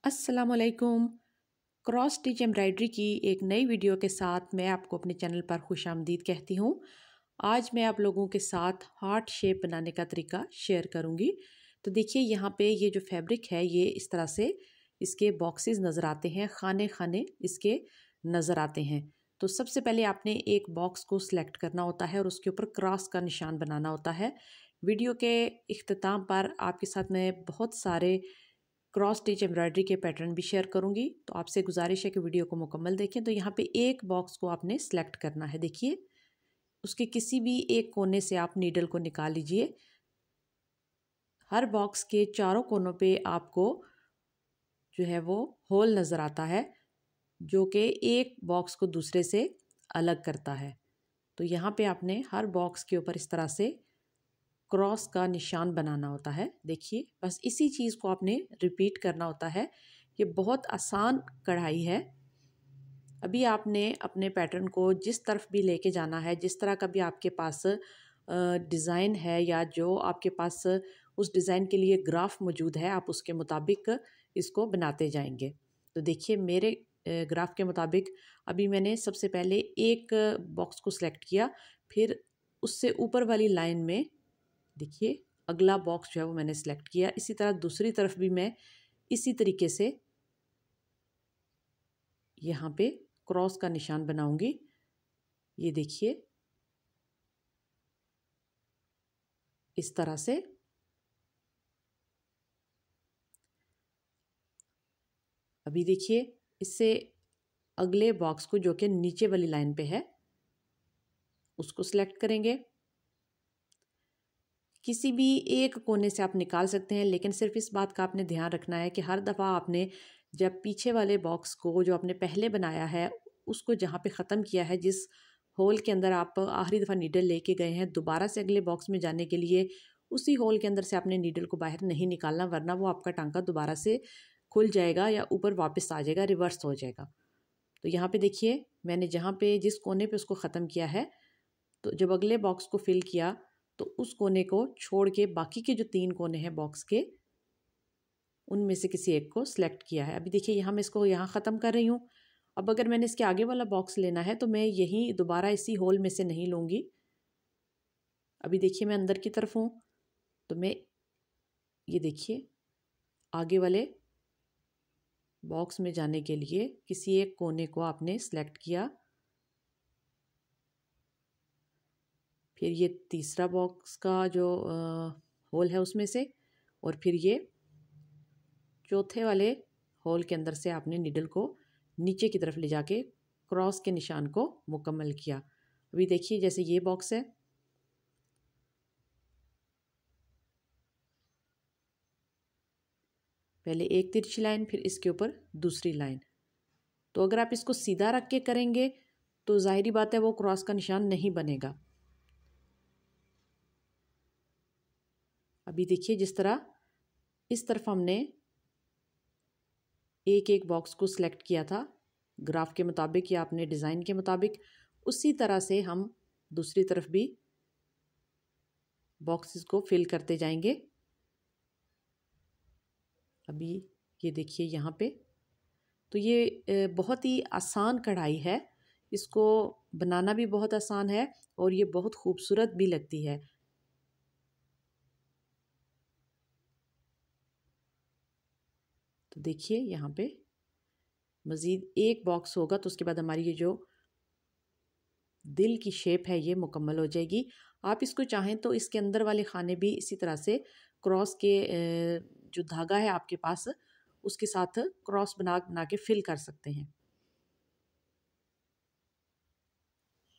अस्सलामुअलैकुम। Cross stitch embroidery की एक नई वीडियो के साथ मैं आपको अपने चैनल पर खुशामदीद कहती हूँ। आज मैं आप लोगों के साथ हार्ट शेप बनाने का तरीका शेयर करूँगी। तो देखिए यहाँ पे ये जो फैब्रिक है ये इस तरह से इसके बॉक्सेस नज़र आते हैं, खाने खाने इसके नज़र आते हैं। तो सबसे पहले आपने एक बॉक्स को सिलेक्ट करना होता है और उसके ऊपर क्रॉस का निशान बनाना होता है। वीडियो के इख्तिताम पर आपके साथ मैं बहुत सारे क्रॉस स्टिच एम्ब्रॉयडरी के पैटर्न भी शेयर करूंगी, तो आपसे गुजारिश है कि वीडियो को मुकम्मल देखें। तो यहाँ पे एक बॉक्स को आपने सेलेक्ट करना है। देखिए उसके किसी भी एक कोने से आप नीडल को निकाल लीजिए। हर बॉक्स के चारों कोनों पे आपको जो है वो होल नज़र आता है, जो कि एक बॉक्स को दूसरे से अलग करता है। तो यहाँ पे आपने हर बॉक्स के ऊपर इस तरह से क्रॉस का निशान बनाना होता है। देखिए बस इसी चीज़ को आपने रिपीट करना होता है। ये बहुत आसान कढ़ाई है। अभी आपने अपने पैटर्न को जिस तरफ भी लेके जाना है, जिस तरह का भी आपके पास डिज़ाइन है या जो आपके पास उस डिज़ाइन के लिए ग्राफ मौजूद है, आप उसके मुताबिक इसको बनाते जाएंगे। तो देखिए मेरे ग्राफ के मुताबिक अभी मैंने सबसे पहले एक बॉक्स को सिलेक्ट किया, फिर उससे ऊपर वाली लाइन में देखिए अगला बॉक्स जो है वो मैंने सेलेक्ट किया। इसी तरह दूसरी तरफ भी मैं इसी तरीके से यहाँ पे क्रॉस का निशान बनाऊंगी। ये देखिए इस तरह से। अभी देखिए इससे अगले बॉक्स को जो कि नीचे वाली लाइन पे है उसको सिलेक्ट करेंगे। किसी भी एक कोने से आप निकाल सकते हैं, लेकिन सिर्फ इस बात का आपने ध्यान रखना है कि हर दफ़ा आपने जब पीछे वाले बॉक्स को जो आपने पहले बनाया है उसको जहाँ पे ख़त्म किया है, जिस होल के अंदर आप आखिरी दफ़ा नीडल लेके गए हैं, दोबारा से अगले बॉक्स में जाने के लिए उसी होल के अंदर से आपने नीडल को बाहर नहीं निकालना, वरना वो आपका टांका दोबारा से खुल जाएगा या ऊपर वापस आ जाएगा, रिवर्स हो जाएगा। तो यहाँ पे देखिए मैंने जहाँ पे जिस कोने पे उसको ख़त्म किया है, तो जब अगले बॉक्स को फिल किया तो उस कोने को छोड़ के बाकी के जो 3 कोने हैं बॉक्स के, उनमें से किसी एक को सिलेक्ट किया है। अभी देखिए यहाँ मैं इसको यहाँ ख़त्म कर रही हूँ। अब अगर मैंने इसके आगे वाला बॉक्स लेना है तो मैं यहीं दोबारा इसी होल में से नहीं लूँगी। अभी देखिए मैं अंदर की तरफ हूँ, तो मैं ये देखिए आगे वाले बॉक्स में जाने के लिए किसी एक कोने को आपने सेलेक्ट किया, फिर ये तीसरा बॉक्स का जो होल है उसमें से, और फिर ये चौथे वाले होल के अंदर से आपने निडल को नीचे की तरफ ले जाके क्रॉस के निशान को मुकम्मल किया। अभी देखिए जैसे ये बॉक्स है, पहले एक तिरछी लाइन फिर इसके ऊपर दूसरी लाइन। तो अगर आप इसको सीधा रख के करेंगे तो जाहिर बात है वो क्रॉस का निशान नहीं बनेगा। अभी देखिए जिस तरह इस तरफ हमने एक एक बॉक्स को सिलेक्ट किया था ग्राफ के मुताबिक या अपने डिज़ाइन के मुताबिक, उसी तरह से हम दूसरी तरफ भी बॉक्सेस को फिल करते जाएंगे। अभी ये देखिए यहाँ पे, तो ये बहुत ही आसान कढ़ाई है। इसको बनाना भी बहुत आसान है और ये बहुत खूबसूरत भी लगती है। तो देखिए यहाँ पे मज़ीद एक बॉक्स होगा तो उसके बाद हमारी ये जो दिल की शेप है ये मुकम्मल हो जाएगी। आप इसको चाहें तो इसके अंदर वाले खाने भी इसी तरह से क्रॉस के जो धागा है आपके पास उसके साथ क्रॉस बना बना के फिल कर सकते हैं।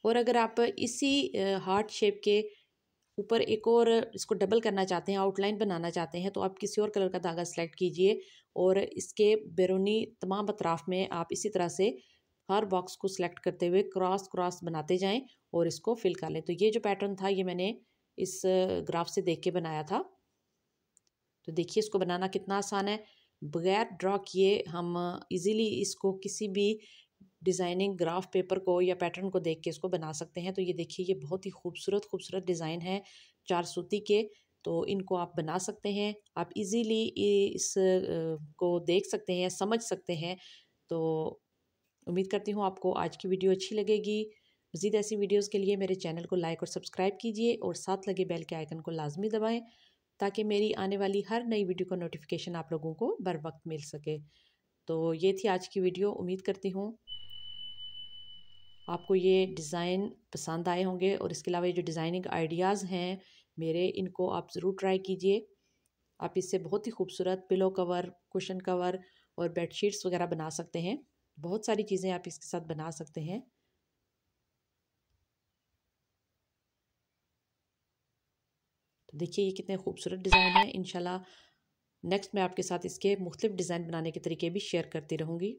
और अगर आप इसी हार्ट शेप के ऊपर एक और इसको डबल करना चाहते हैं, आउटलाइन बनाना चाहते हैं, तो आप किसी और कलर का धागा सेलेक्ट कीजिए और इसके बैरूनी तमाम अतराफ में आप इसी तरह से हर बॉक्स को सिलेक्ट करते हुए क्रॉस क्रॉस बनाते जाएं और इसको फिल कर लें। तो ये जो पैटर्न था ये मैंने इस ग्राफ से देख के बनाया था। तो देखिए इसको बनाना कितना आसान है। बगैर ड्रॉ किए हम इजीली इसको किसी भी डिज़ाइनिंग ग्राफ पेपर को या पैटर्न को देख के इसको बना सकते हैं। तो ये देखिए ये बहुत ही खूबसूरत खूबसूरत डिज़ाइन है चार सूती के, तो इनको आप बना सकते हैं। आप इजीली इस को देख सकते हैं, समझ सकते हैं। तो उम्मीद करती हूँ आपको आज की वीडियो अच्छी लगेगी। मज़ीद ऐसी वीडियोस के लिए मेरे चैनल को लाइक और सब्सक्राइब कीजिए और साथ लगे बेल के आइकन को लाजमी दबाएं ताकि मेरी आने वाली हर नई वीडियो का नोटिफिकेशन आप लोगों को बर वक्त मिल सके। तो ये थी आज की वीडियो। उम्मीद करती हूँ आपको ये डिज़ाइन पसंद आए होंगे और इसके अलावा ये जो डिज़ाइनिंग आइडियाज़ हैं मेरे, इनको आप ज़रूर ट्राई कीजिए। आप इससे बहुत ही खूबसूरत पिलो कवर, कुशन कवर और बेडशीट्स वगैरह बना सकते हैं। बहुत सारी चीज़ें आप इसके साथ बना सकते हैं। तो देखिए ये कितने खूबसूरत डिज़ाइन है। इंशाल्लाह नेक्स्ट मैं आपके साथ इसके मुख्तलिफ डिज़ाइन बनाने के तरीके भी शेयर करती रहूँगी।